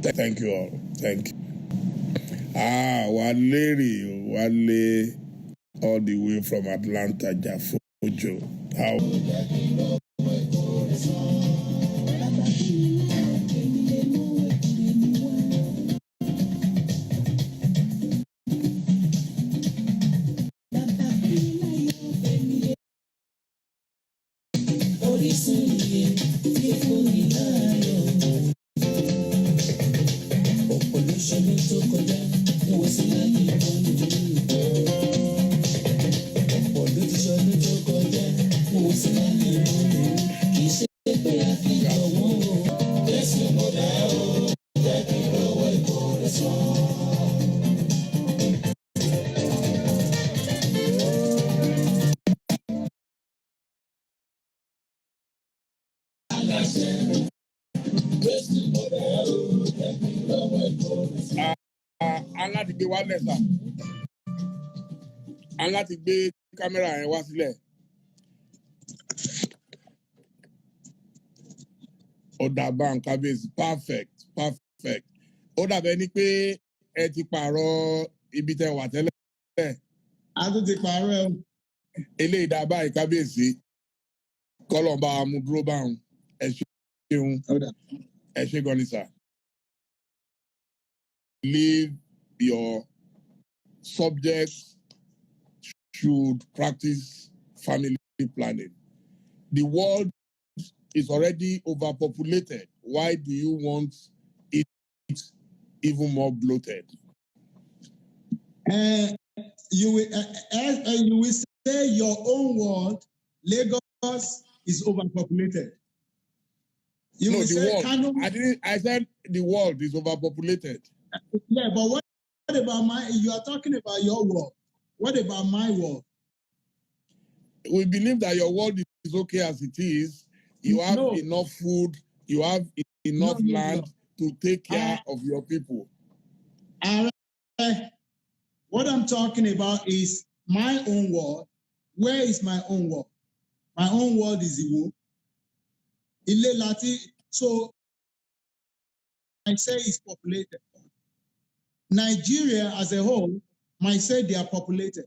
Thank you all. Thank you. Wale, all the way from Atlanta, Jafojo. How? Aláti gbé wálẹ̀ sà. Aláti gbé kámẹ́rà yẹn wá sílẹ̀. Ọ̀dà bank kábíyèsí perfect. Ó dàbẹ̀ ni pé ẹ ti pààrọ̀ ibi tẹ́ wà tẹ́lẹ̀. A tún ti pààrọ̀ ẹ̀. Eléyìí dá báyìí kábíyèsí. Kọ́lọ̀ bá a mú dúró báwọn. Ẹ ṣeun. Ẹ ṣe gan ni sà. Leave your subjects should practice family planning. The world is already overpopulated. Why do you want it even more bloated? You will say your own word, Lagos is overpopulated. The world. I said the world is overpopulated. Yeah, but what about you are talking about your world. What about my world? We believe that your world is okay as it is. You have enough food. You have enough land to take care of your people. What I'm talking about is my own world. Where is my own world? My own world is Iwo. Ile Lati. So I say it's populated. Nigeria as a whole might say they are populated.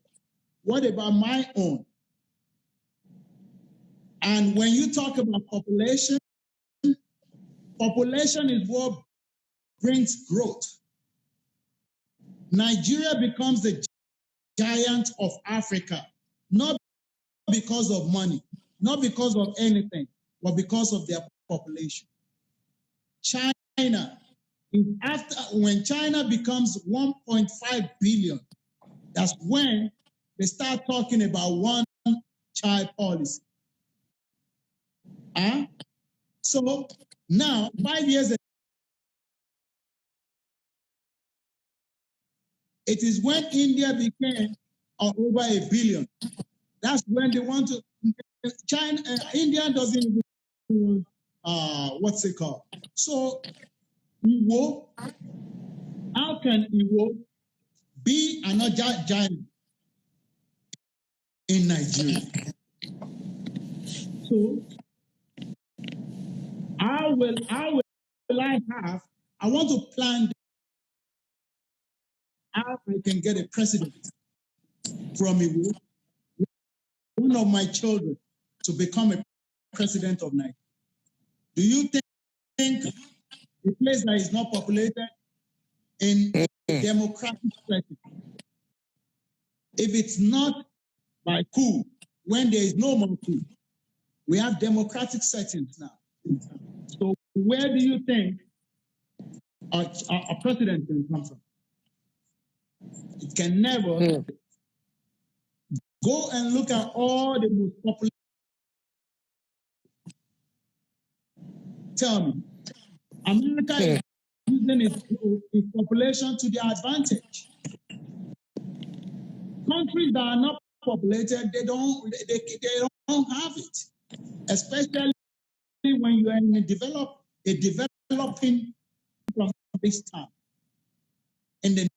What about my own? And when you talk about population is what brings growth. Nigeria becomes the giant of Africa, not because of money, not because of anything, but because of their population. China, when China becomes 1.5 billion, that's when they start talking about one-child policy. So now, 5 years ago, it is when India became over 1 billion. That's when they want to. India doesn't even what's it called? So, Iwo, how can Iwo be another giant in Nigeria? So, how will I have? I want to plan how I can get a president from Iwo, one of my children, to become a president of Nigeria. Do you think the place that is not populated in a democratic setting, if it's not by coup, when there is no more coup, we have democratic settings now. So where do you think a president can come from? It can never. Go and look at all the most popular. Tell me, America is using its population to their advantage. Countries that are not populated, they don't have it. Especially when you are in a developing from this time. In the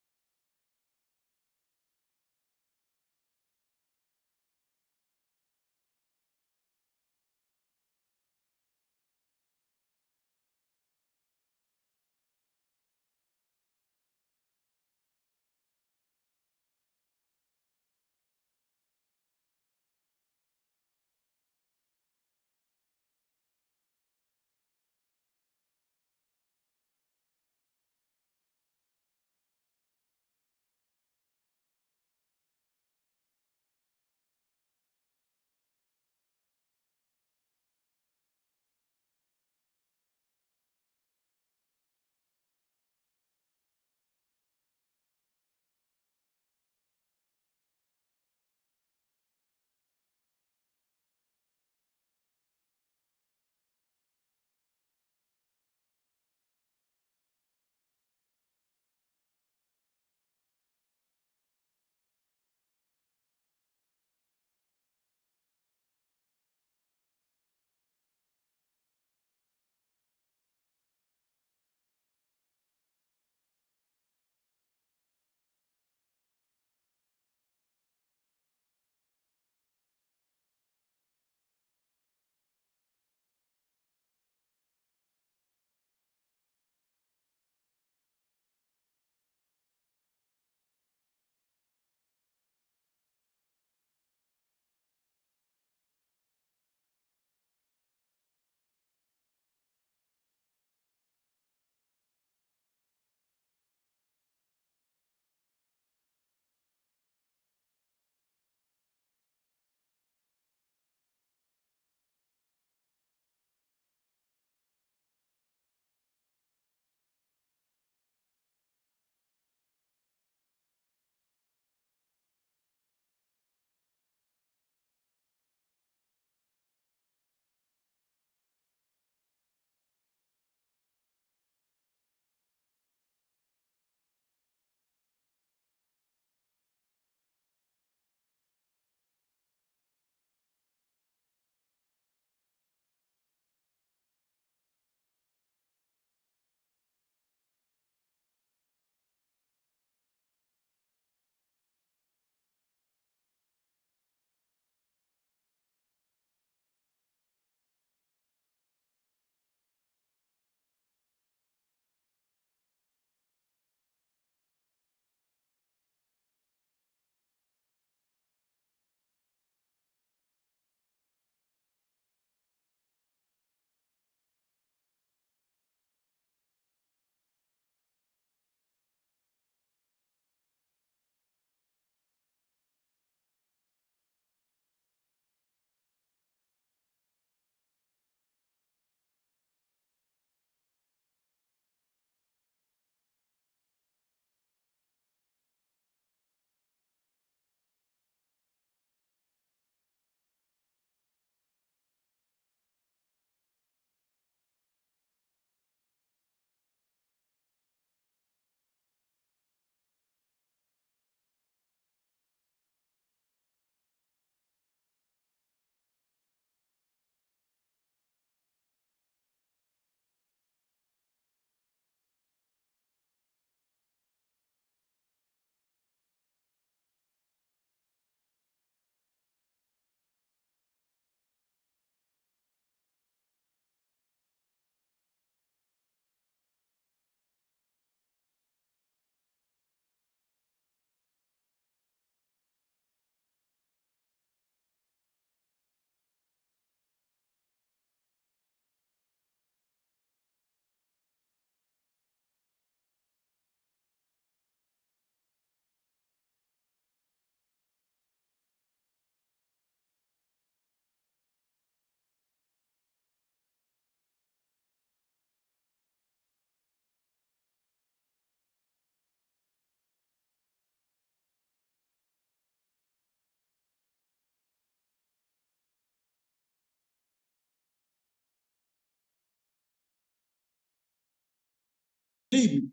me,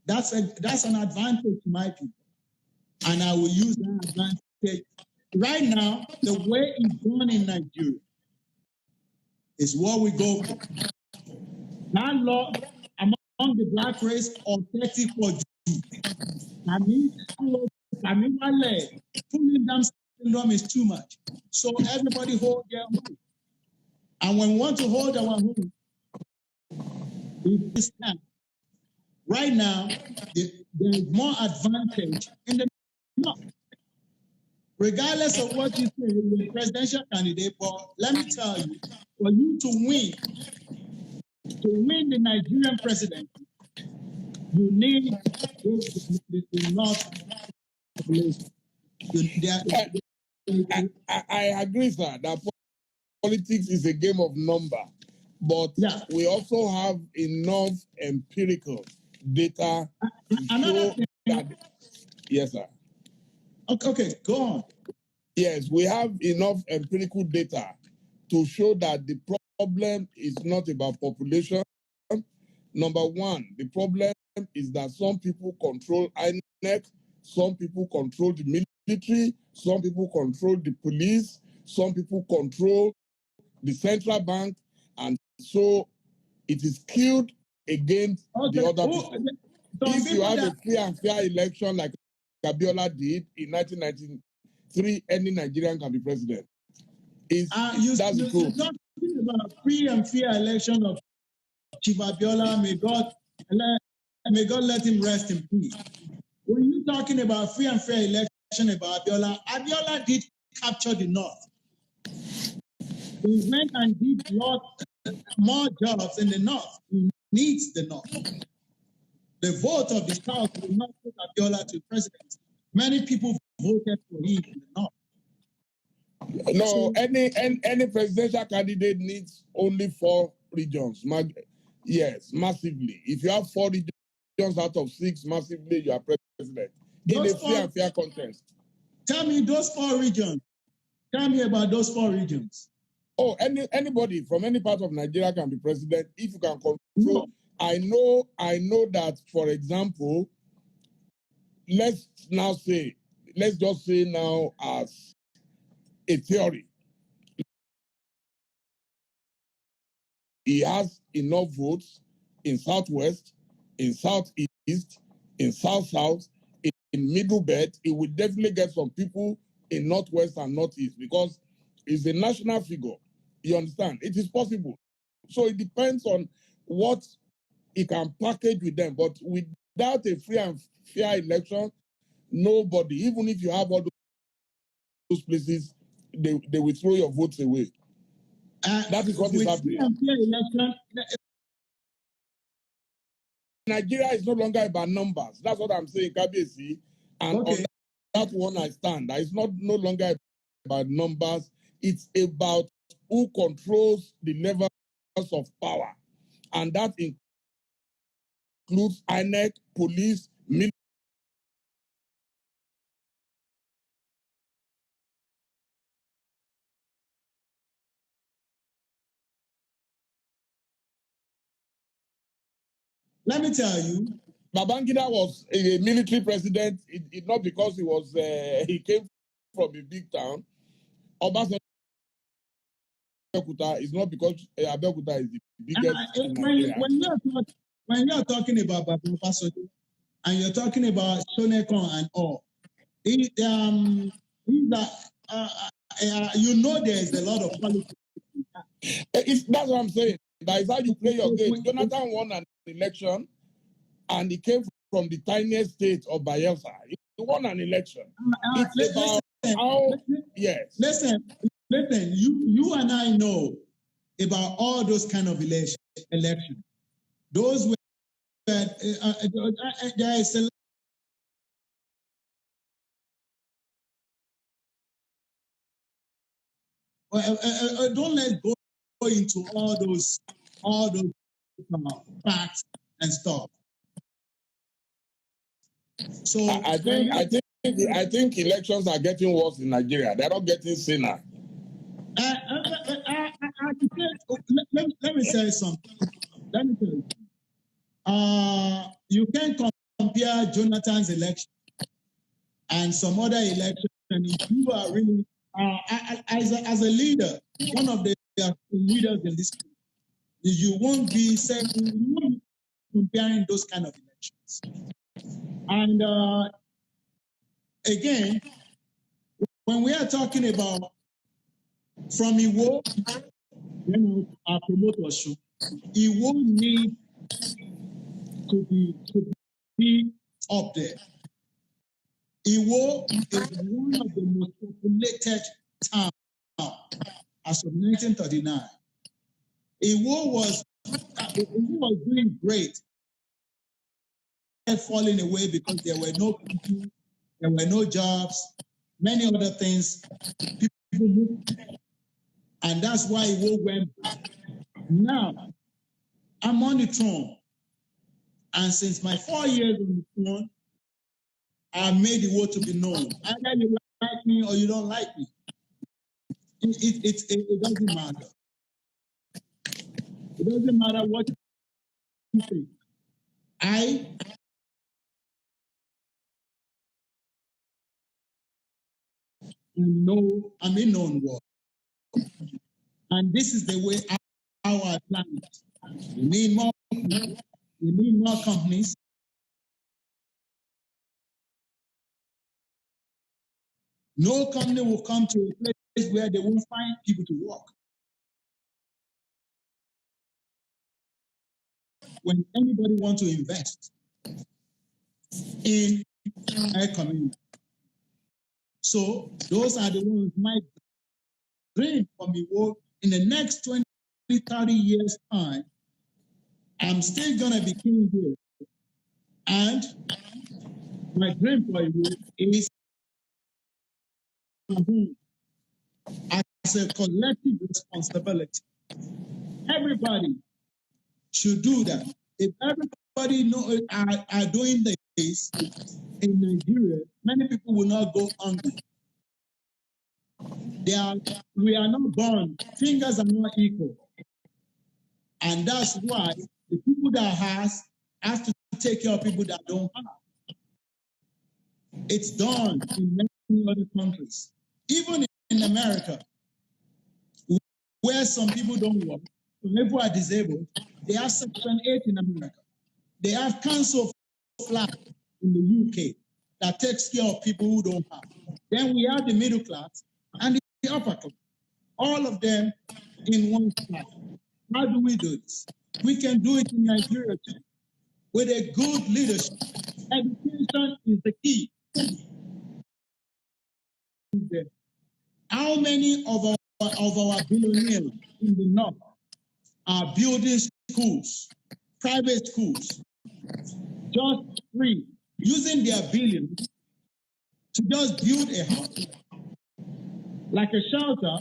that's an advantage to my people. And I will use that advantage. Right now, the way it's done in Nigeria is what we go for. Landlord among the black race or 30 for G. I mean, pulling down syndrome is too much. So everybody hold their home. And when we want to hold our home, it's time. Right now, there is more advantage in the north. Regardless of what you say, you're a presidential candidate, but let me tell you, for you to win the Nigerian presidency, you need the north population. I agree, sir, that politics is a game of number, but we also have enough empirical data to show that. Yes, sir. Okay, go on. Yes, we have enough empirical data to show that the problem is not about population. Number one, the problem is that some people control INEC, some people control the military, some people control the police, some people control the central bank, and so it is skewed against the other people. If you have a free and fair election like Abiola did in 1993, any Nigerian can be president. That's the truth. You're talking about free and fair election of Chief Abiola. May God let him rest in peace. When you're talking about free and fair election about Abiola, Abiola did capture the North. He went and did more jobs in the North. He needs the North. The vote of the South will not put Abiola to president. Many people voted for him in the North. No, any presidential candidate needs only 4 regions. Yes, massively. If you have 4 regions out of 6, massively, you are president. In a free and fair contest. Tell me those 4 regions. Tell me about those 4 regions. Oh, anybody from any part of Nigeria can be president if you can control. No. I know that, for example, let's just say now as a theory, he has enough votes in Southwest, in Southeast, in South-South, in Middle Belt. He will definitely get some people in Northwest and Northeast because he's a national figure. You understand? It is possible. So it depends on what he can package with them. But without a free and fair election, nobody, even if you have all those places, they will throw your votes away. That is what is happening. Nigeria is no longer about numbers. That's what I'm saying, Kabiyesi. And on that one I stand. It's no longer about numbers. It's about who controls the levels of power. And that includes INEC, police, military. Let me tell you, Babangida was a military president. It not because he came from a big town. Obasanjo is not because Abeokuta is the biggest in Nigeria. When you're talking about Obasanjo and you're talking about Shonekon and all, you know there is a lot of politics. That's what I'm saying. That is how you play your game. Jonathan won an election, and he came from the tiniest state of Bayelsa. He won an election. Listen, you and I know about all those kind of elections. Those were there is a don't let's go into all those facts and stuff. So I think elections are getting worse in Nigeria. They're not getting thinner. Let me tell you something. You can compare Jonathan's election and some other elections. And if you are really, as a leader, one of the leaders in this country, you won't be saying, you won't be comparing those kind of elections. And again, when we are talking about from Iwo, our promoter show, Iwo need to be up there. Iwo is one of the most populated towns as of 1939. Iwo was doing great, falling away because there were no people, there were no jobs, many other things. People moved, and that's why Iwo went back. Now, I'm on the throne, and since my 4 years on the throne, I made Iwo to be known. Either you like me or you don't like me. It doesn't matter. It doesn't matter what you think. I know I'm in known world. And this is the way our planet. We need more people, we need more companies. No company will come to a place where they won't find people to work. When anybody wants to invest in a community. So those are the ones my dream for me. In the next 20, 30 years time, I'm still gonna be king here. And my dream for you is as a collective responsibility. Everybody should do that. If everybody are doing this in Nigeria, many people will not go hungry. We are not born, fingers are not equal. And that's why the people that has to take care of people that don't have. It's done in many other countries. Even in America, where some people don't work, some people are disabled, they have Section 8 in America. They have council flag in the UK that takes care of people who don't have. Then we have the middle class and the upper class. All of them in one class. How do we do this? We can do it in Nigeria too, with a good leadership. Education is the key. How many of our billionaires in the north are building schools, private schools, just free, using their billions to just build a house, like a shelter,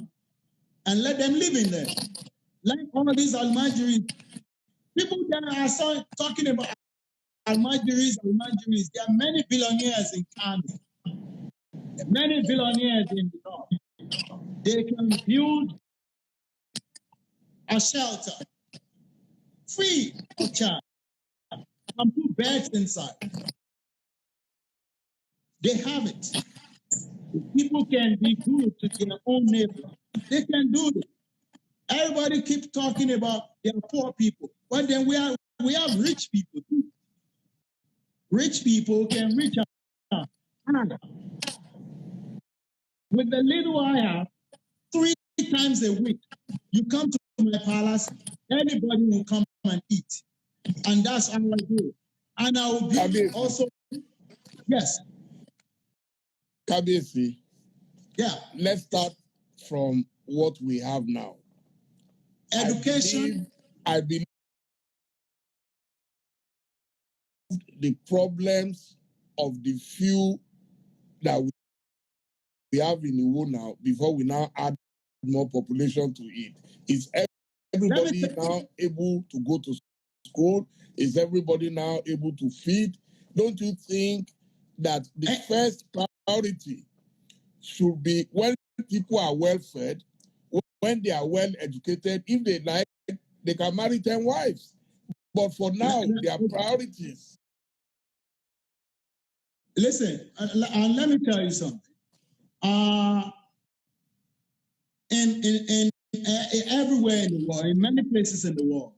and let them live in there? Like all of these Almajiris, people that are talking about Almajiris. There are many billionaires in Kano, many billionaires in the north. They can build a shelter, free of charge, and put beds inside. They have it. If people can be good to their own neighbor, they can do it. Everybody keeps talking about their poor people, but then we have rich people too. Rich people can reach out. With the little I have, 3 times a week, you come to my palace, anybody will come and eat. And that's how I do it. And I will be also, yes. Kabesi. Yeah. Let's start from what we have now. Education. I believe the problems of the few that we have in Iwo now, before we now add more population to it, is everybody now able to go to school? Is everybody now able to feed? Don't you think that the first priority should be, when people are well fed, when they are well educated, if they like, they can marry 10 wives? But for now, their priorities. Listen, and let me tell you something. In everywhere in the world, in many places in the world,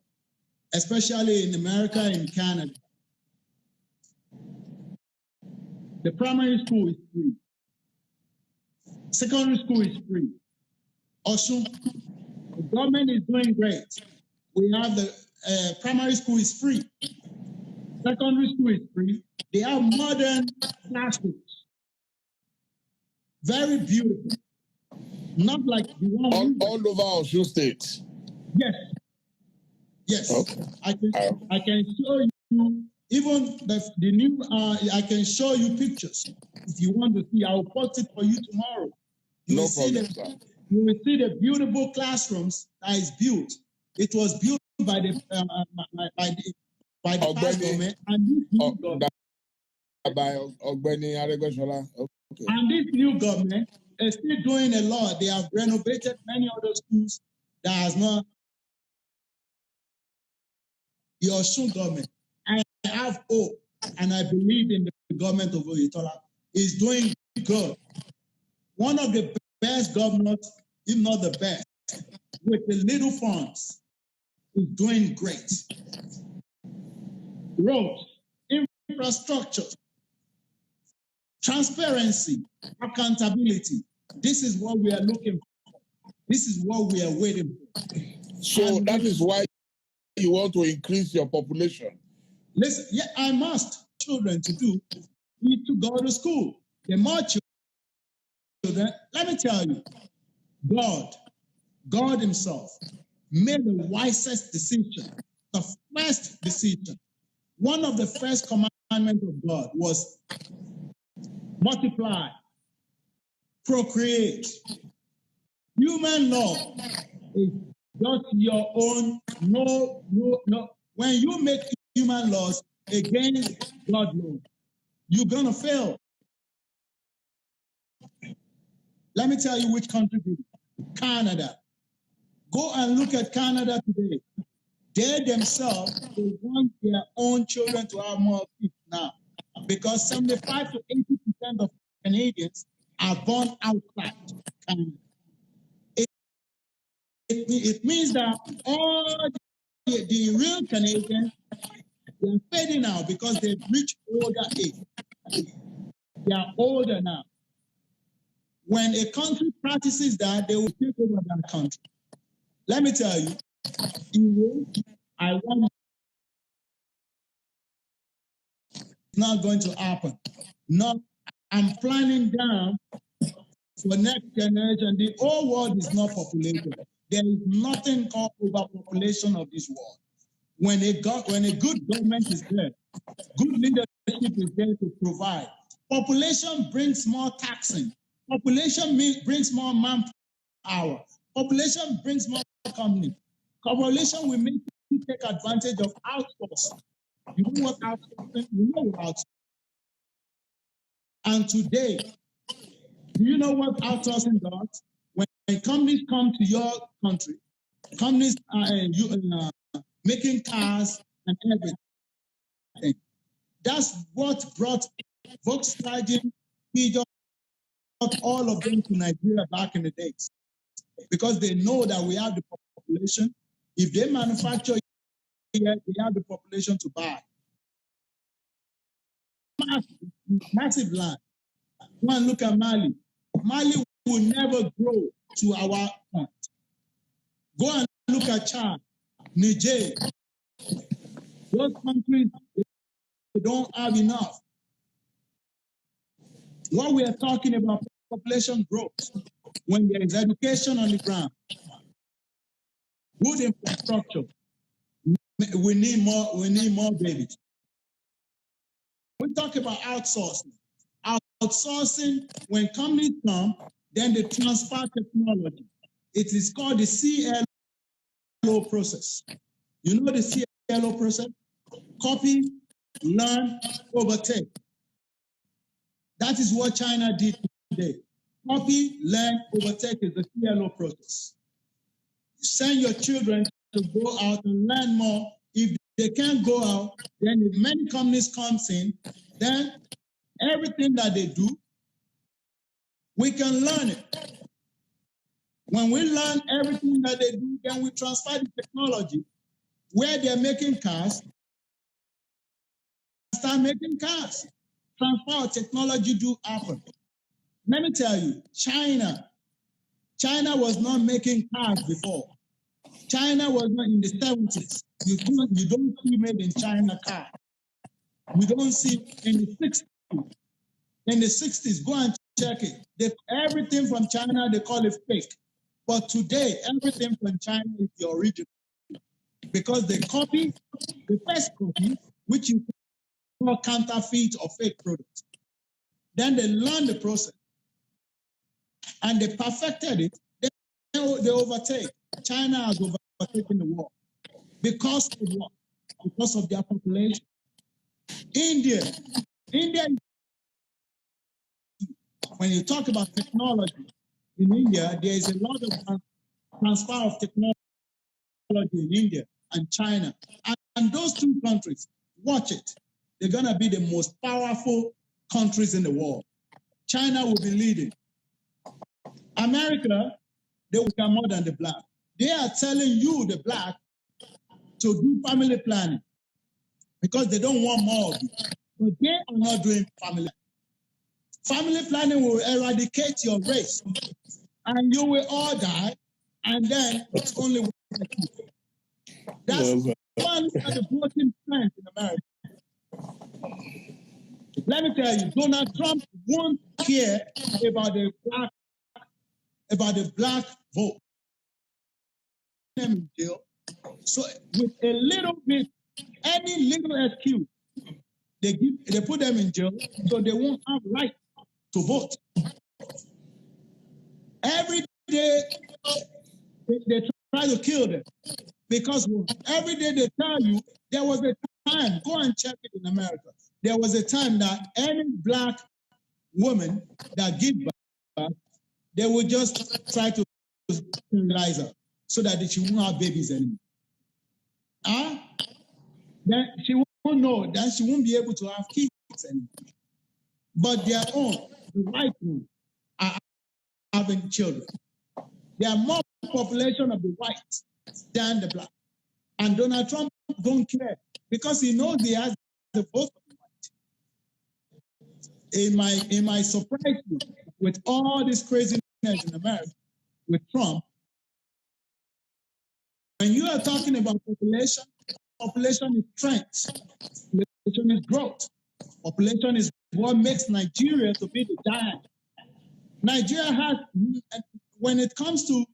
especially in America and Canada, the primary school is free. Secondary school is free. Also, the government is doing great. We have the primary school is free. Secondary school is free. They have modern classrooms. Very beautiful. Not like the one all over Osun State. Yes. Yes. Okay. I can show you even the new I can show you pictures if you want to see. I will post it for you tomorrow. You will see the beautiful classrooms that is built. It was built by the past government and this new government. By Ogbeni Aregbesola. Okay. And this new government is still doing a lot. They have renovated many other schools that has not. The Osun government. I have hope and I believe in the government of Oyetola is doing good. One of the best governors, if not the best, with the little funds, is doing great. Roads, infrastructure, transparency, accountability. This is what we are looking for. This is what we are waiting for. So that is why you want to increase your population. Listen, yeah, I must. Children need to go to school. The more children, let me tell you, God himself made the wisest decision, the first decision. One of the first commandments of God was multiply, procreate. Human law is just your own. No. When you make human laws against God's law, you're gonna fail. Let me tell you which country did it. Canada. Go and look at Canada today. They themselves, they want their own children to have more kids now. Because 75 to 80% of Canadians are born outside Canada. It means that all the real Canadians, they're fading now because they've reached older age. They are older now. When a country practices that, they will take over that country. Let me tell you, it's not going to happen. No, I'm planning down for next generation. The whole world is not populated. There is nothing called overpopulation of this world. When a good government is there, good leadership is there to provide. Population brings more taxing. Population brings more manpower. Population brings more company. Population will make you take advantage of outsourcing. You know what outsourcing? You know what outsourcing. And today, do you know what outsourcing does? When companies come to your country, companies are making cars and everything. That's what brought Volkswagen, all of them to Nigeria back in the days. Because they know that we have the population. If they manufacture here, they have the population to buy. Massive land. Go and look at Mali. Mali will never grow to our point. Go and look at Chad, Niger. Those countries, they don't have enough. What we are talking about, population growth, when there is education on the ground, good infrastructure, we need more babies. We talk about outsourcing. Outsourcing, when companies come, then they transfer technology. It is called the CLO process. You know the CLO process? Copy, learn, overtake. That is what China did today. Copy, learn, overtake is the CLO process. Send your children to go out and learn more. If they can't go out. Then if many companies comes in, then everything that they do, we can learn it. When we learn everything that they do, then we transfer the technology. Where they're making cars, start making cars. Transfer of technology do happen. Let me tell you, China was not making cars before. China was not in the 70s. You don't see made in China car. You don't see in the 60s. In the 60s, go and check it. Everything from China, they call it fake. But today, everything from China is the original. Because they copy, the first copy, which you call counterfeit or fake products. Then they learn the process. And they perfected it. Then they overtake. China has overtaken the world. Because of what? Because of their population. India, when you talk about technology in India, there is a lot of transfer of technology in India and China. And those two countries, watch it. They're going to be the most powerful countries in the world. China will be leading. America, they will become more than the black. They are telling you, the black, to do family planning because they don't want more of you. But they are not doing family planning. Family planning will eradicate your race, and you will all die, and then it's only one people. That's one of the voting trends in America. Let me tell you, Donald Trump won't care about the black vote. So with a little bit, any little excuse, they put them in jail so they won't have right to vote. Every day they try to kill them because every day they tell you there was a time, go and check it in America. There was a time that any black woman that give birth, they would just try to sterilize her so that she won't have babies anymore. Then she won't know, then she won't be able to have kids anymore. But their own, the white ones, are having children. There are more population of the white than the black. And Donald Trump don't care because he knows he has the vote of the white. It might surprise you with all this craziness in America with Trump. When you are talking about population is strength. Population is growth. Population is what makes Nigeria to be the giant. Nigeria has, when it comes to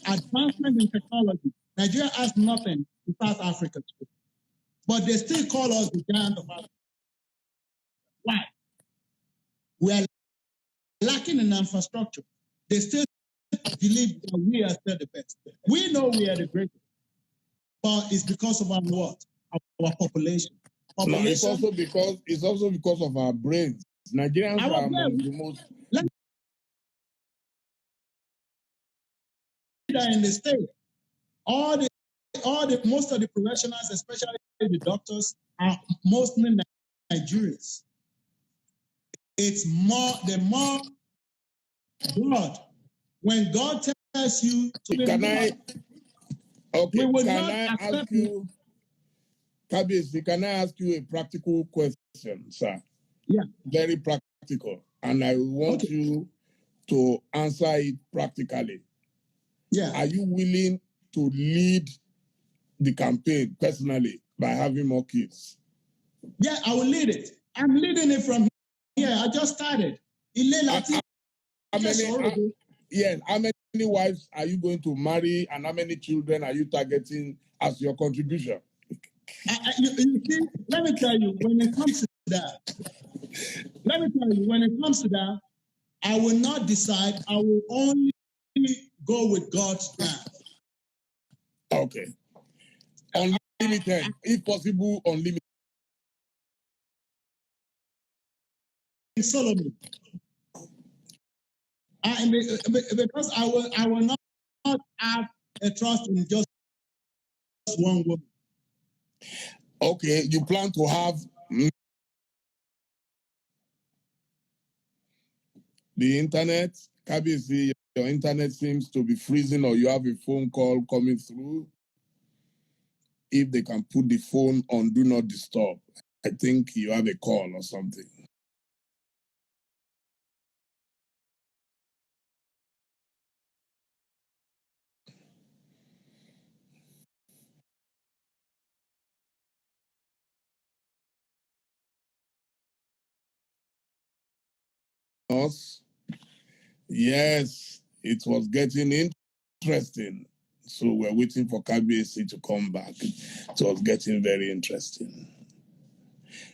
advancement in technology, Nigeria has nothing in South Africa too. But they still call us the giant of Africa. Why? We are lacking in infrastructure. They still believe that we are still the best. We know we are the greatest, but it's because of our what? Our population. No, it's also because of our brains. Nigerians are among the most. In the state, most of the professionals, especially the doctors, are mostly Nigerians. It's more God. When God tells you to can I ask you, Kabisi, can I ask you a practical question, sir? Yeah. Very practical. And I want you to answer it practically. Yeah. Are you willing to lead the campaign personally by having more kids? Yeah, I will lead it. I'm leading it from here. I just started. How many wives are you going to marry, and how many children are you targeting as your contribution? You see, let me tell you, when it comes to that, I will not decide. I will only go with God's plan. Okay. Unlimited, if possible, unlimited. Solomon. Because I will not have a trust in just one woman. Okay, you plan to have the internet. Kabisi, your internet seems to be freezing, or you have a phone call coming through. If they can put the phone on do not disturb, I think you have a call or something. Us? Yes, it was getting interesting. So we're waiting for KBAC to come back. It was getting very interesting.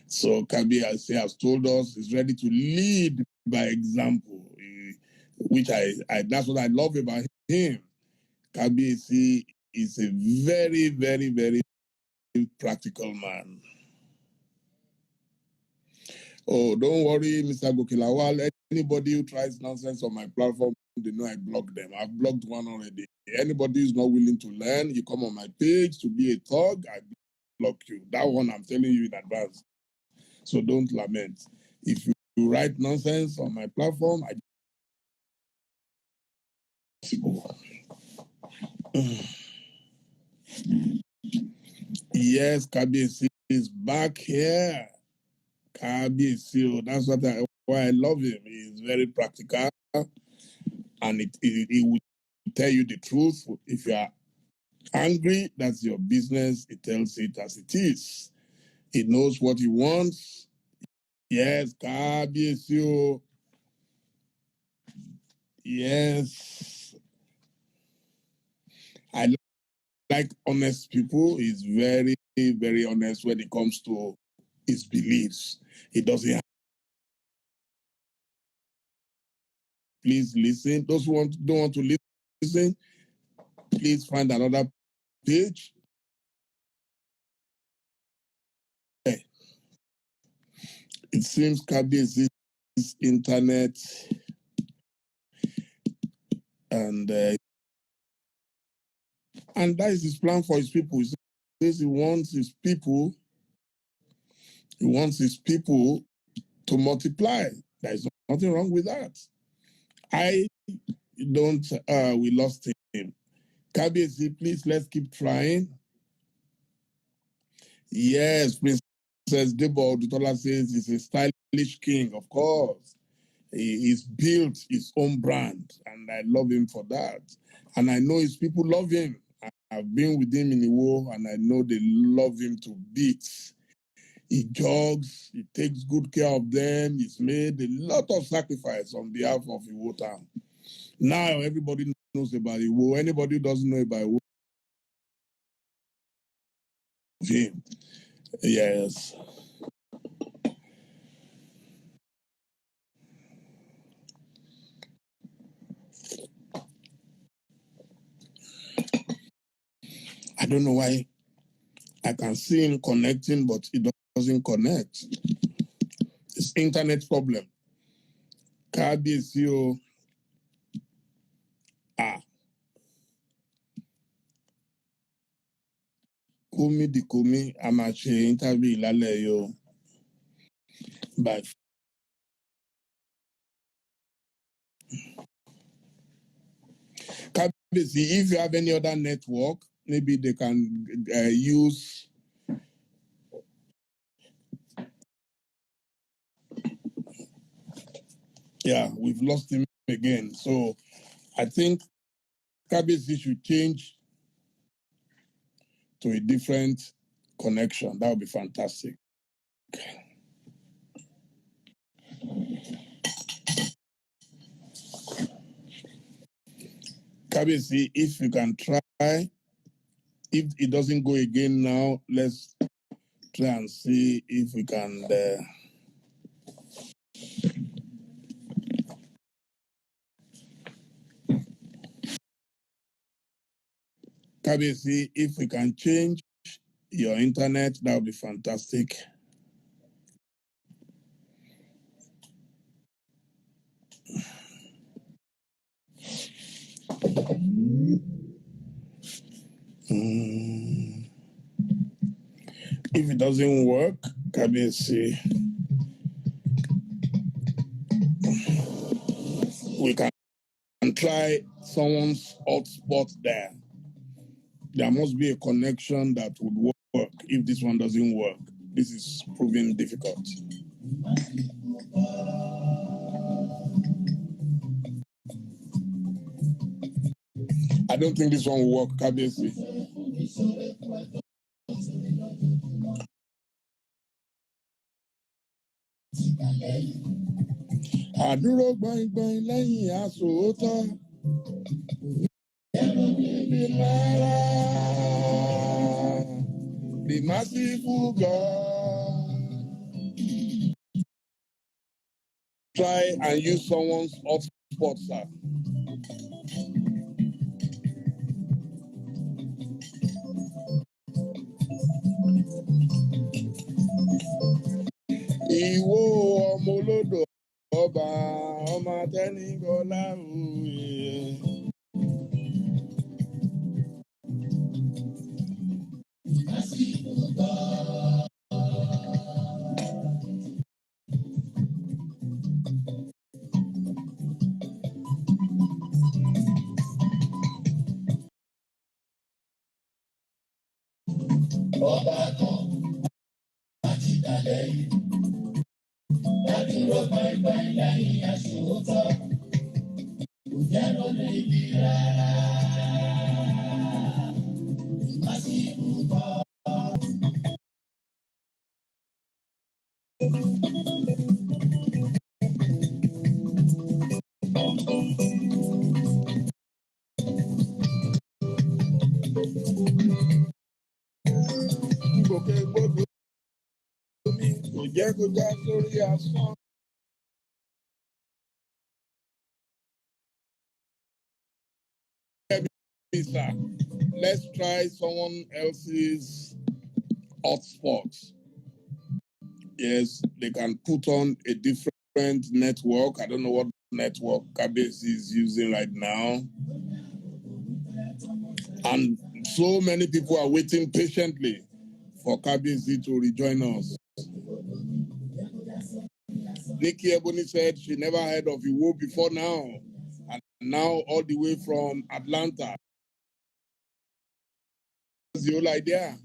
So KBAC has told us he's ready to lead by example, which I that's what I love about him. KBAC is a very, very, very practical man. Oh, don't worry, Mr. Gokilawal. Anybody who tries nonsense on my platform, they know I block them. I've blocked one already. Anybody who's not willing to learn, you come on my page to be a thug, I block you. That one I'm telling you in advance. So don't lament. If you write nonsense on my platform, I yes, KBC is back here. KBC, that's why I love him. He's very practical, and it will tell you the truth. If you are angry, that's your business. It tells it as it is. It knows what he wants. Yes, KBC. Yes. I like honest people. He's very, very honest when it comes to his beliefs. He doesn't have, please listen. Those who don't want to listen, please find another page. It seems KBC is internet and that is his plan for his people. He says he wants his people to multiply. There is nothing wrong with that. I don't we lost him. KBC, please let's keep trying. Yes, Princess Debo Dutola says he's a stylish king, of course. He's built his own brand, and I love him for that. And I know his people love him. I've been with him in the war, and I know they love him to bits. He jogs, he takes good care of them. He's made a lot of sacrifice on behalf of Iwo Town. Now everybody knows about Iwo. Anybody who doesn't know about Iwo, him. Yes. I don't know why I can see him connecting, but it doesn't connect. It's internet problem. KBC, Kumi di Kumi, a máa ṣe interview lálẹ́ yìí o. But KBC, if you have any other network, maybe they can use. Yeah, we've lost him again. So I think KBC should change to a different connection. That would be fantastic. KBC, if you can try, if it doesn't go again now, let's try and see if we can. KBC, if we can change your internet, that would be fantastic. If it doesn't work, Kabiyesi, we can try someone's hotspot there. There must be a connection that would work. If this one doesn't work, this is proving difficult. I don't think this one will work, Kabiyesi. Àdúró gbọ̀ngbọ̀n lẹ́yìn àsòótọ́. The merciful God. Try and use someone's hotspot, sir. Ìwọ ọmọ olódò ọba ọmọ Atẹ́nigọ́lá òye. Ọba kan àti dalẹ̀ yìí, dádúró gbọ̀ngbọ̀n lẹ́yìn àsòótọ́, kò jẹ́ ló lè bí rárá. Gbòkègbodò mi kò jẹ́ kó já sórí asán. Let's try someone else's hotspot. Yes, they can put on a different network. I don't know what network Kabiyesi is using right now. And so many people are waiting patiently for Kabiyesi to rejoin us. Nikki Ebony said she never heard of Iwo before now. And now all the way from Atlanta. That's the whole idea.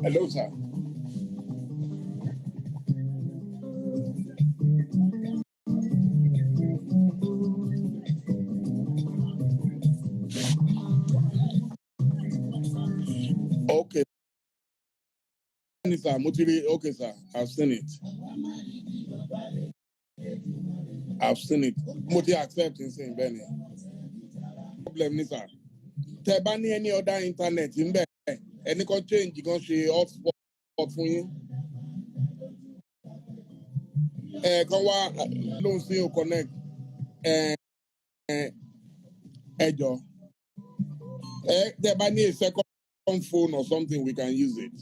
Hello, sir. Okay. Sir, okay, sir. I've seen it. I've seen it. Moti accept in saying Benny. Problem, sir. Tẹ́ bá ní any other internet in there, any can change, you can share hotspot for you. Kan wá lóhùn sí o connect. Ẹjọ́. Tẹ́ bá ní a second phone or something, we can use it.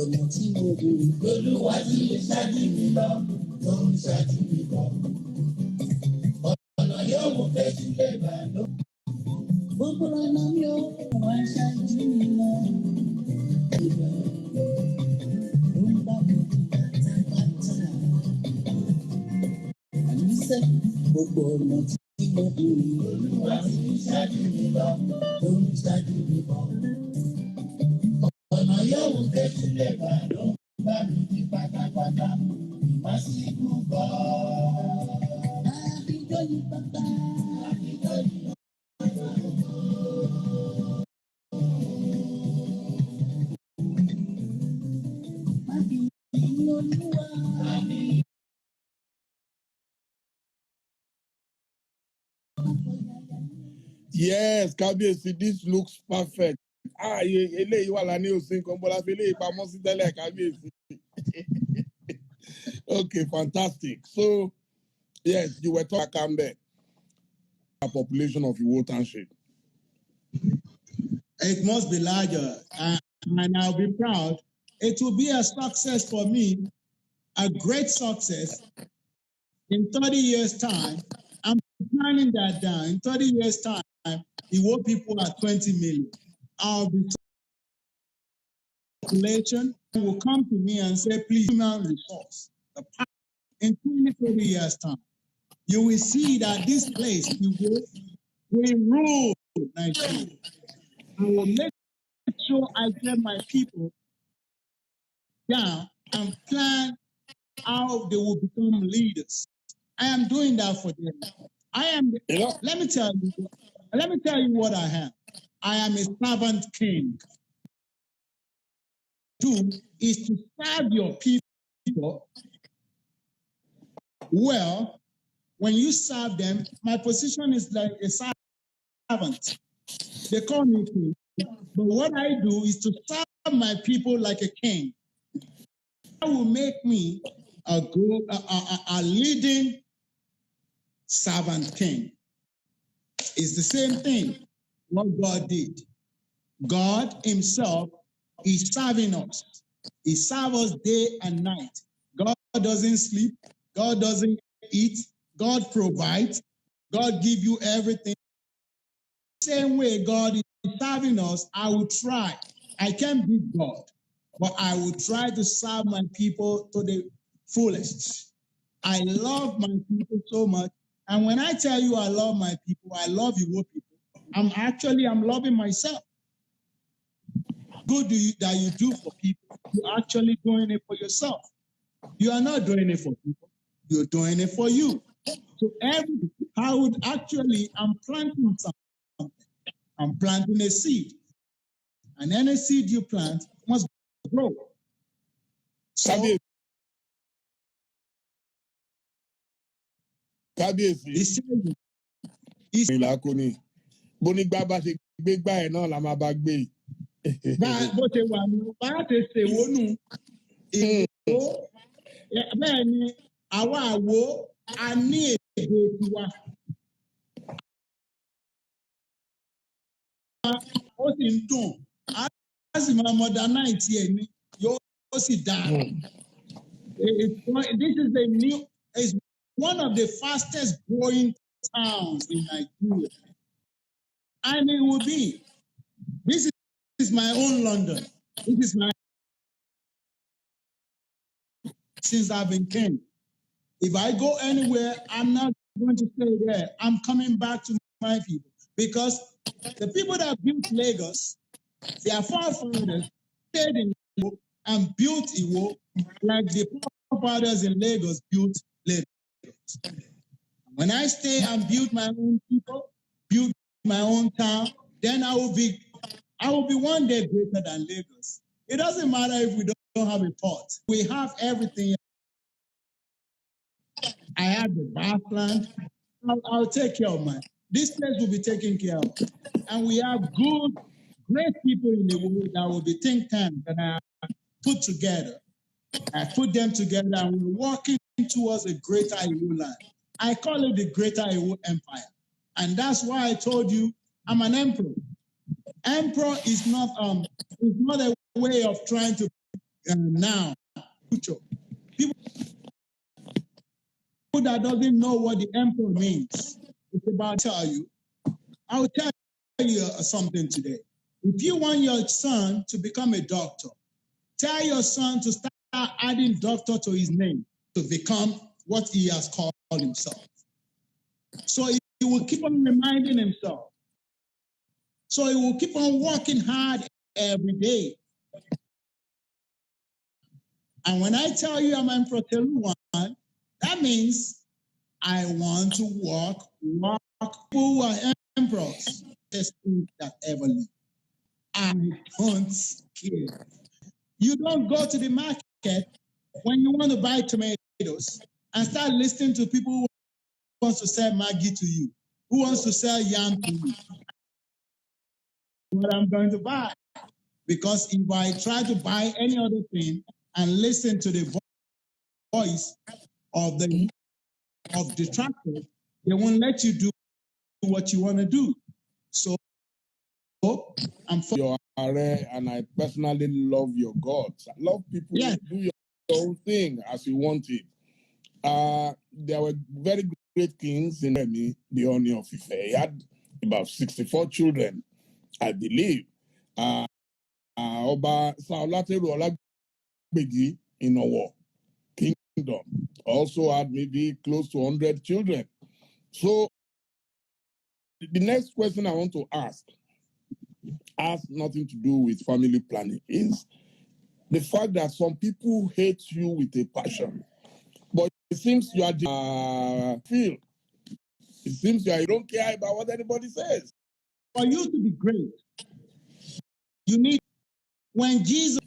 Ọ̀nà tí mo bèrè Olúwa tí lè ṣáájú mi lọ tó ń ṣáájú mi bọ̀. Ọ̀nà yóò mú fẹ́jú lè bà lọ. Gbogbo ọ̀nà mi ò wá ṣáájú mi lọ. Ìgbà ló ń bá mi pátápátá. Àníṣe gbogbo ọ̀nà tí mo bèrè Olúwa tí lè ṣáájú mi lọ tó ń ṣáájú mi bọ̀. Ọ̀nà yóò mú fẹ́jú lè bà lọ. Bá mi ní pátápátá, ìmásíkú bọ̀. Àbíjọ́ Yes, Kábíyèsí, this looks perfect. Eléyìí wà lání òsín kan bọ́lá fi eléyìí pamọ́ sí tẹ́lẹ̀ Kábíyèsí. Okay, fantastic. So, yes, you were talking Akanbi, a population of Iwo Township. It must be larger, and I'll be proud. It will be a success for me, a great success. In 30 years' time, I'm planning that down. In 30 years' time, Iwo people are 20 million. I'll be population will come to me and say, please, human resource. In 20, 30 years' time, you will see that this place, Iwo, will rule Nigeria. I will make sure I get my people down and plan how they will become leaders. I am doing that for them. Let me tell you what I am. I am a servant king. Do is to serve your people well. When you serve them, my position is like a servant. They call me king. But what I do is to serve my people like a king. That will make me a leading servant king. It's the same thing what God did. God himself is serving us. He serves us day and night. God doesn't sleep. God doesn't eat. God provides. God gives you everything. Same way God is serving us, I will try. I can't beat God, but I will try to serve my people to the fullest. I love my people so much. And when I tell you I love my people, I love you people. I'm loving myself. Good that you do for people, you're actually doing it for yourself. You are not doing it for people, you're doing it for you. So I'm planting something. I'm planting a seed. And any seed you plant must grow. So Kábíyèsí. Ìlàkùnì. Bónígbà bá ṣe gbé gbá ẹ̀ náà la máa bá gbé. Bó ṣe wà ní bá ṣe ṣèwó nù. Ìwó bẹ́ẹ̀ ni àwa àwo a ní èdè tiwa. Ó sì ń dùn. A sì máa modernize ẹ̀ ni yóò sì dáa. It's one of the fastest growing towns in Nigeria. And it will be. This is my own London. Since I've been king. If I go anywhere, I'm not going to stay there. I'm coming back to my people. Because the people that built Lagos, their forefathers stayed in Iwo and built Iwo like the forefathers in Lagos built Lagos. When I stay and build my own people, build my own town, then I will be one day greater than Lagos. It doesn't matter if we don't have a port. We have everything. I have the bathland. I'll take care of mine. This place will be taken care of. And we have great people in the world that will be think tanks that I put together. I put them together and we're walking towards a greater Iwo land. I call it the Greater Iwo Empire. And that's why I told you I'm an emperor. Emperor is not a way of trying to now future. People that doesn't know what the emperor means. It's about I'll tell you something today. If you want your son to become a doctor, tell your son to start adding doctor to his name to become what he has called himself. So he will keep on reminding himself. So he will keep on working hard every day. And when I tell you I'm Emperor Telu, that means I want to walk people who are emperors, best thing that ever lived. I don't care. You don't go to the market when you want to buy tomatoes and start listening to people who wants to sell Maggi to you, who wants to sell yam to you. What I'm going to buy. Because if I try to buy any other thing and listen to the voice of the detractors, they won't let you do what you want to do. So I'm for your array, and I personally love your gods. I love people yeah. do your own thing as you want it. There were very great kings in Remi, the Oni of Ife. He had about 64 children, I believe. Oba Saolateru Olagbeji in Owo Kingdom also had maybe close to 100 children. So the next question I want to ask has nothing to do with family planning. Is the fact that some people hate you with a passion, but it seems you are feel. It seems you don't care about what anybody says. For you to be great, you need when Jesus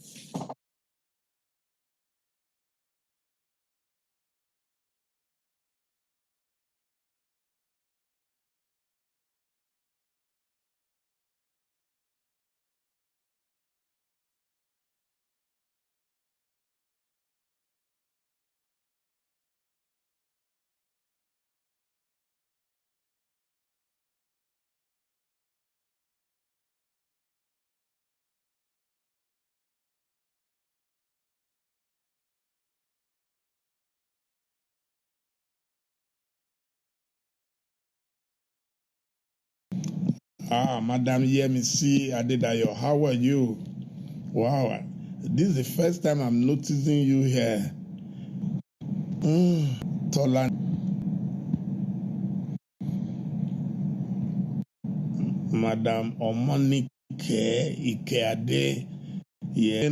Madam Yemisi Adedayo, how are you? Wow, this is the first time I'm noticing you here. Tolan, Madam Omonike Ikeade, yeah.